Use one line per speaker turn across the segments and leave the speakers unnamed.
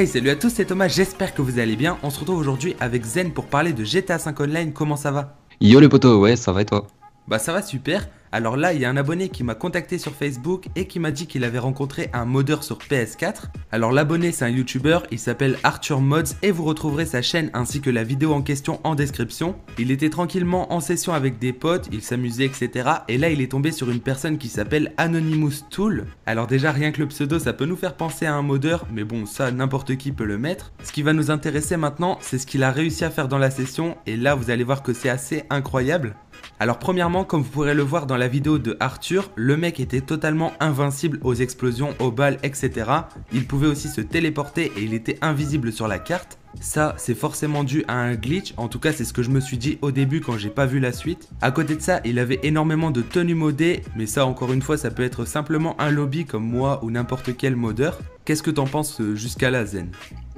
Hey, salut à tous, c'est Thomas, j'espère que vous allez bien. On se retrouve aujourd'hui avec Zen pour parler de GTA 5 Online, comment ça va?
Yo les potos, ouais, ça va et toi?
Bah ça va super. Alors là, il y a un abonné qui m'a contacté sur Facebook et qui m'a dit qu'il avait rencontré un modeur sur PS4. Alors l'abonné, c'est un YouTuber, il s'appelle Arthur Mods et vous retrouverez sa chaîne ainsi que la vidéo en question en description. Il était tranquillement en session avec des potes, il s'amusait etc. Et là, il est tombé sur une personne qui s'appelle Anonymous Tool. Alors déjà, rien que le pseudo, ça peut nous faire penser à un modeur, mais bon, ça, n'importe qui peut le mettre. Ce qui va nous intéresser maintenant, c'est ce qu'il a réussi à faire dans la session et là, vous allez voir que c'est assez incroyable. Alors premièrement, comme vous pourrez le voir dans la vidéo de Arthur, le mec était totalement invincible aux explosions, aux balles, etc. Il pouvait aussi se téléporter et il était invisible sur la carte. Ça, c'est forcément dû à un glitch, en tout cas c'est ce que je me suis dit au début quand j'ai pas vu la suite. À côté de ça, il avait énormément de tenues modées, mais ça encore une fois ça peut être simplement un lobby comme moi ou n'importe quel modeur. Qu'est-ce que t'en penses jusqu'à là, Zen?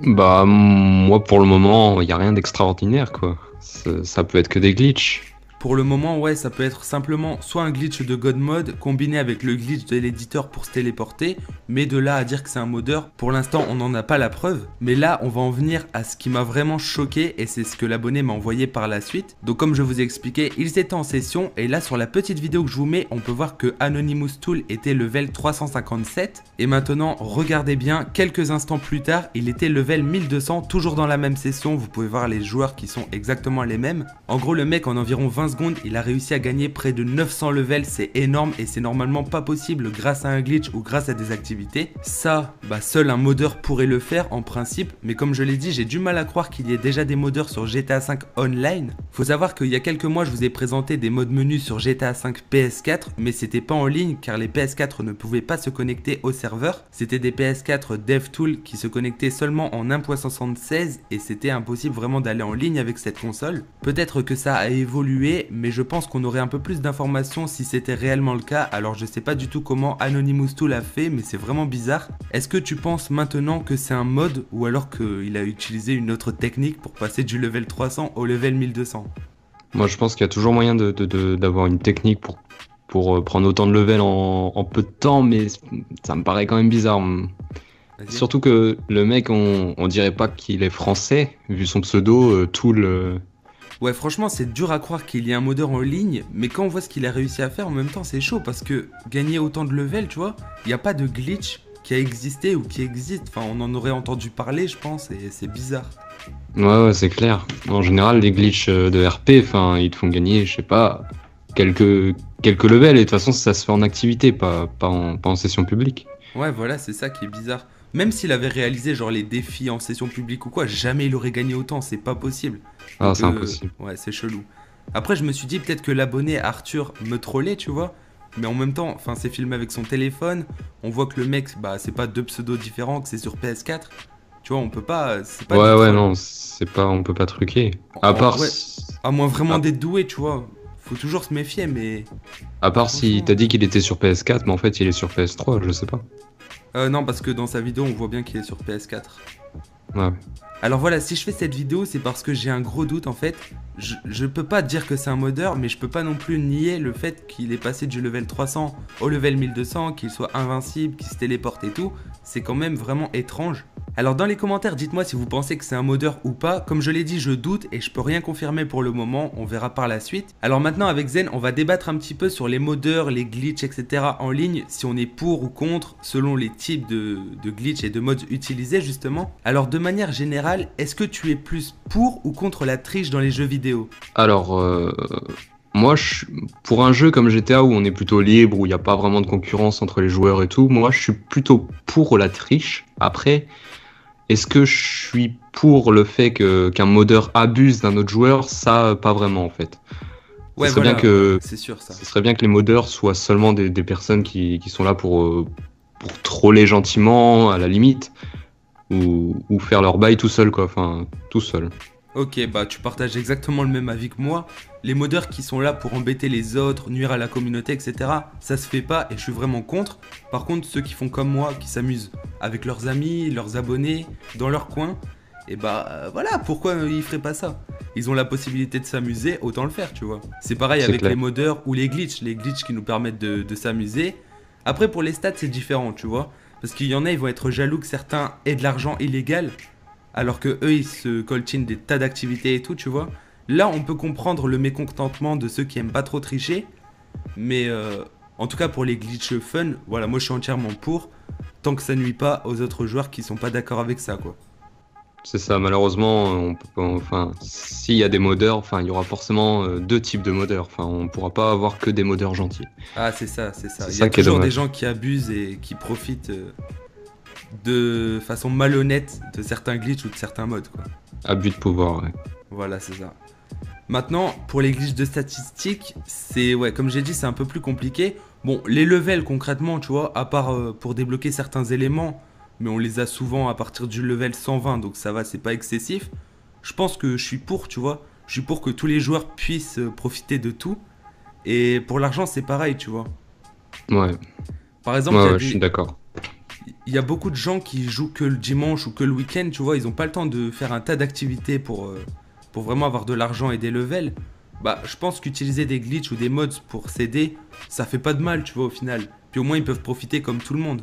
Bah moi pour le moment, y a rien d'extraordinaire quoi. Ça peut être que des glitches.
Pour le moment, ouais, ça peut être simplement soit un glitch de God Mode combiné avec le glitch de l'éditeur pour se téléporter, mais de là à dire que c'est un modeur, pour l'instant on n'en a pas la preuve. Mais là, on va en venir à ce qui m'a vraiment choqué et c'est ce que l'abonné m'a envoyé par la suite. Donc comme je vous ai expliqué, ils étaient en session et là sur la petite vidéo que je vous mets, on peut voir que Anonymous Tool était level 357 et maintenant, regardez bien, quelques instants plus tard, il était level 1200, toujours dans la même session. Vous pouvez voir les joueurs qui sont exactement les mêmes. En gros, le mec en environ 20 secondes, il a réussi à gagner près de 900 levels, c'est énorme et c'est normalement pas possible grâce à un glitch ou grâce à des activités. Ça, bah seul un modeur pourrait le faire en principe, mais comme je l'ai dit, j'ai du mal à croire qu'il y ait déjà des modeurs sur GTA 5 Online. Faut savoir qu'il y a quelques mois, je vous ai présenté des modes menus sur GTA 5 PS4, mais c'était pas en ligne car les PS4 ne pouvaient pas se connecter au serveur. C'était des PS4 DevTool qui se connectaient seulement en 1.76 et c'était impossible vraiment d'aller en ligne avec cette console. Peut-être que ça a évolué, mais je pense qu'on aurait un peu plus d'informations si c'était réellement le cas. Alors je sais pas du tout comment Anonymous Tool a fait, mais c'est vraiment bizarre. Est-ce que tu penses maintenant que c'est un mod ou alors qu'il a utilisé une autre technique pour passer du level 300 au level 1200?
Moi je pense qu'il y a toujours moyen d'avoir une technique pour prendre autant de level en peu de temps, mais ça me paraît quand même bizarre.
Vas-y.
Surtout que le mec, on dirait pas qu'il est français, vu son pseudo, Tool.
Ouais, franchement, c'est dur à croire qu'il y ait un modeur en ligne, mais quand on voit ce qu'il a réussi à faire, en même temps, c'est chaud parce que gagner autant de level, tu vois, il n'y a pas de glitch qui a existé ou qui existe. Enfin, on en aurait entendu parler, je pense, et c'est bizarre.
Ouais, c'est clair. En général, les glitches de RP, enfin, ils te font gagner, je sais pas, quelques levels, et de toute façon, ça se fait en activité, pas en session publique.
Ouais, voilà, c'est ça qui est bizarre. Même s'il avait réalisé genre les défis en session publique ou quoi, jamais il aurait gagné autant, c'est pas possible.
Ah,
Donc
c'est impossible.
ouais, c'est chelou. Après, je me suis dit peut-être que l'abonné Arthur me trollait, tu vois. Mais en même temps, enfin, c'est filmé avec son téléphone. On voit que le mec, bah, c'est pas deux pseudos différents, que c'est sur PS4. Tu vois, on peut pas, c'est pas du
Ouais,
troll.
non, on peut pas truquer. À part,
Ouais, à moins vraiment
à,
d'être doué, tu vois. Faut toujours se méfier, mais
à part si
franchement.
t'as dit qu'il était sur PS4, mais en fait, il est sur PS3, je sais pas.
Non, parce que dans sa vidéo, on voit bien qu'il est sur PS4.
Ouais.
Alors voilà, si je fais cette vidéo, c'est parce que j'ai un gros doute en fait. Je peux pas dire que c'est un modeur, mais je peux pas non plus nier le fait qu'il est passé du level 300 au level 1200, qu'il soit invincible, qu'il se téléporte et tout. C'est quand même vraiment étrange. Alors dans les commentaires, dites-moi si vous pensez que c'est un modeur ou pas. Comme je l'ai dit, je doute et je peux rien confirmer pour le moment, on verra par la suite. Alors maintenant avec Zen, on va débattre un petit peu sur les modeurs, les glitches, etc. en ligne, si on est pour ou contre, selon les types de glitch et de modes utilisés justement. Alors de manière générale, est-ce que tu es plus pour ou contre la triche dans les jeux vidéo?
Alors, moi, pour un jeu comme GTA où on est plutôt libre, où il n'y a pas vraiment de concurrence entre les joueurs et tout, moi, je suis plutôt pour la triche. Après, est-ce que je suis pour le fait qu'un modeur abuse d'un autre joueur? Ça, pas vraiment en fait. Ce
Ouais
serait bien
voilà, ouais,
que,
c'est sûr ça.
ce serait bien que les modeurs soient seulement des personnes qui sont là pour troller gentiment, à la limite, ou faire leur bail tout seul, quoi. Enfin, tout seul.
Ok, bah tu partages exactement le même avis que moi. Les modeurs qui sont là pour embêter les autres, nuire à la communauté, etc., ça se fait pas et je suis vraiment contre. Par contre, ceux qui font comme moi, qui s'amusent avec leurs amis, leurs abonnés, dans leur coin, et bah voilà, pourquoi ils feraient pas ça? Ils ont la possibilité de s'amuser, autant le faire, tu vois. C'est pareil
C'est
avec les
clair.
modeurs ou les glitches qui nous permettent de s'amuser. Après, pour les stats, c'est différent, tu vois. Parce qu'il y en a, ils vont être jaloux que certains aient de l'argent illégal, alors que eux, ils se coltinent des tas d'activités et tout, tu vois. Là, on peut comprendre le mécontentement de ceux qui aiment pas trop tricher, mais en tout cas pour les glitches fun, voilà, moi je suis entièrement pour, tant que ça nuit pas aux autres joueurs qui sont pas d'accord avec ça, quoi.
C'est ça, malheureusement, on peut pas, enfin, s'il y a des modeurs, enfin, il y aura forcément deux types de modeurs. Enfin, on pourra pas avoir que des modeurs gentils.
Ah, c'est ça, c'est ça.
C'est
Il y
ça
a
qui est
toujours des
dommage.
gens qui abusent et qui profitent de façon malhonnête de certains glitches ou de certains modes, quoi.
Abus de pouvoir, ouais.
Voilà, c'est ça. Maintenant, pour les glitches de statistiques, c'est, ouais, comme j'ai dit, c'est un peu plus compliqué. Bon, les levels, concrètement, tu vois, à part pour débloquer certains éléments, mais on les a souvent à partir du level 120, donc ça va, c'est pas excessif. Je pense que je suis pour, tu vois. Je suis pour que tous les joueurs puissent profiter de tout. Et pour l'argent, c'est pareil, tu vois.
Ouais,
Par exemple,
ouais, ouais, je suis d'accord.
il y a beaucoup de gens qui jouent que le dimanche ou que le week-end, tu vois, ils ont pas le temps de faire un tas d'activités pour vraiment avoir de l'argent et des levels. Bah, je pense qu'utiliser des glitches ou des mods pour s'aider, ça fait pas de mal, tu vois, au final. Puis au moins, ils peuvent profiter comme tout le monde.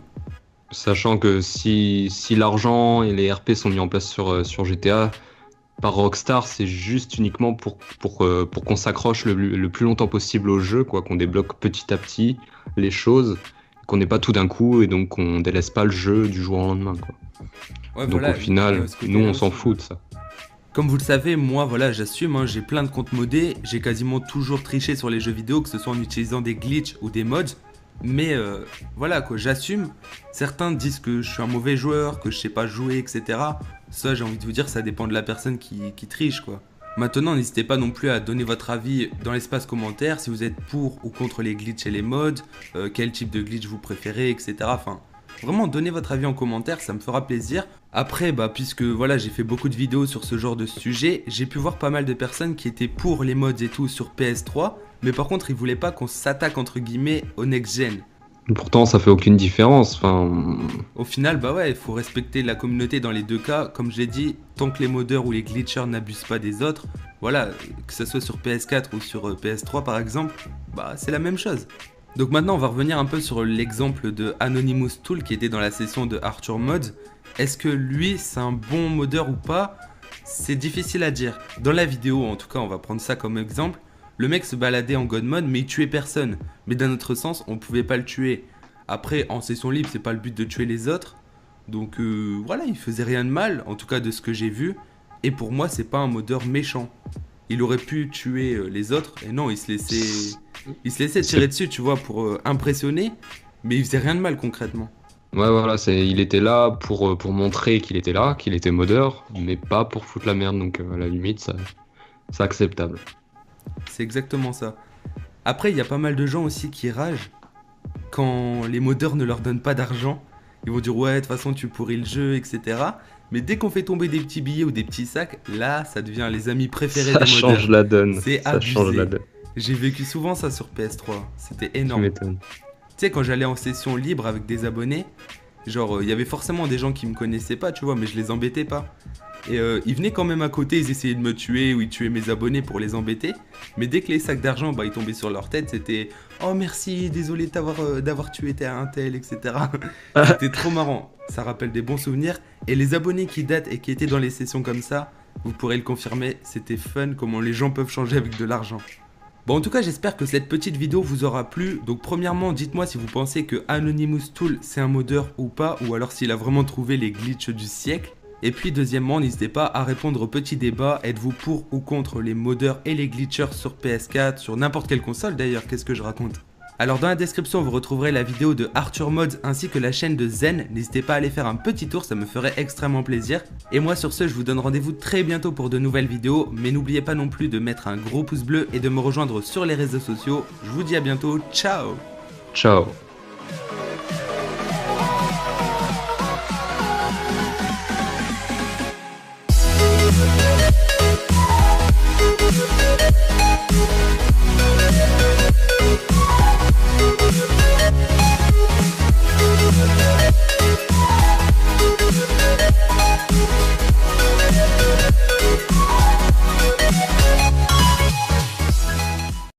Sachant que si l'argent et les RP sont mis en place sur GTA, par Rockstar, c'est juste uniquement pour qu'on s'accroche le plus longtemps possible au jeu, quoi, qu'on débloque petit à petit les choses, qu'on n'ait pas tout d'un coup et donc qu'on délaisse pas le jeu du jour au lendemain, quoi.
Ouais,
Donc
voilà,
au
il y
final,
a ce
nous
côté-là
on s'en
aussi.
fout de ça.
Comme vous le savez, moi, voilà, j'assume, hein, j'ai plein de comptes modés, j'ai quasiment toujours triché sur les jeux vidéo, que ce soit en utilisant des glitches ou des mods. Mais voilà, quoi, j'assume. Certains disent que je suis un mauvais joueur, que je sais pas jouer, etc. Ça, j'ai envie de vous dire, ça dépend de la personne qui triche, quoi. Maintenant, n'hésitez pas non plus à donner votre avis dans l'espace commentaire, si vous êtes pour ou contre les glitches et les mods, quel type de glitch vous préférez, etc. Enfin, vraiment, donnez votre avis en commentaire, ça me fera plaisir. Après, bah, puisque voilà, j'ai fait beaucoup de vidéos sur ce genre de sujet, j'ai pu voir pas mal de personnes qui étaient pour les mods et tout sur PS3, mais par contre, ils voulaient pas qu'on s'attaque entre guillemets au next-gen.
Pourtant, ça fait aucune différence. Enfin,
Au final, bah ouais, il faut respecter la communauté dans les deux cas. Comme je l'ai dit, tant que les modeurs ou les glitchers n'abusent pas des autres, voilà, que ce soit sur PS4 ou sur PS3 par exemple, bah c'est la même chose. Donc maintenant, on va revenir un peu sur l'exemple de Anonymous Tool qui était dans la session de Arthur Mod. Est-ce que lui, c'est un bon modeur ou pas? C'est difficile à dire. Dans la vidéo, en tout cas, on va prendre ça comme exemple. Le mec se baladait en God Mode, mais il tuait personne. Mais d'un autre sens, on pouvait pas le tuer. Après, en session libre, c'est pas le but de tuer les autres. Donc voilà, il faisait rien de mal, en tout cas de ce que j'ai vu. Et pour moi, c'est pas un modeur méchant. Il aurait pu tuer les autres, et non, il se laissait tirer dessus, tu vois, pour impressionner. Mais il faisait rien de mal concrètement.
ouais, voilà, il était là pour montrer qu'il était là, qu'il était modeur, mais pas pour foutre la merde. Donc à la limite, c'est acceptable.
C'est exactement ça. Après, il y a pas mal de gens aussi qui ragent quand les modeurs ne leur donnent pas d'argent. Ils vont dire ouais, de toute façon tu pourris le jeu, etc. Mais dès qu'on fait tomber des petits billets ou des petits sacs, là, ça devient les amis préférés
Ça
des modeurs.
change la donne.
C'est
Ça change la
abusé.
donne.
J'ai vécu souvent ça sur PS3. C'était
Tu
énorme.
m'étonnes.
Tu sais, quand j'allais en session libre avec des abonnés, genre, il y avait forcément des gens qui me connaissaient pas, tu vois, mais je les embêtais pas. Et ils venaient quand même à côté, ils essayaient de me tuer ou ils tuaient mes abonnés pour les embêter. Mais dès que les sacs d'argent, bah, ils tombaient sur leur tête, c'était « Oh merci, désolé d'avoir tué un tel, etc. » C'était trop marrant, ça rappelle des bons souvenirs. Et les abonnés qui datent et qui étaient dans les sessions comme ça, vous pourrez le confirmer, c'était fun comment les gens peuvent changer avec de l'argent. Bon, en tout cas, j'espère que cette petite vidéo vous aura plu. Donc premièrement, dites-moi si vous pensez que Anonymous Tool c'est un modeur ou pas, ou alors s'il a vraiment trouvé les glitches du siècle. Et puis deuxièmement, n'hésitez pas à répondre au petit débat, êtes-vous pour ou contre les modeurs et les glitchers sur PS4, sur n'importe quelle console d'ailleurs, qu'est-ce que je raconte? Alors dans la description vous retrouverez la vidéo de Arthur Mods ainsi que la chaîne de Zen, n'hésitez pas à aller faire un petit tour, ça me ferait extrêmement plaisir. Et moi sur ce je vous donne rendez-vous très bientôt pour de nouvelles vidéos, mais n'oubliez pas non plus de mettre un gros pouce bleu et de me rejoindre sur les réseaux sociaux. Je vous dis à bientôt, ciao!
Ciao.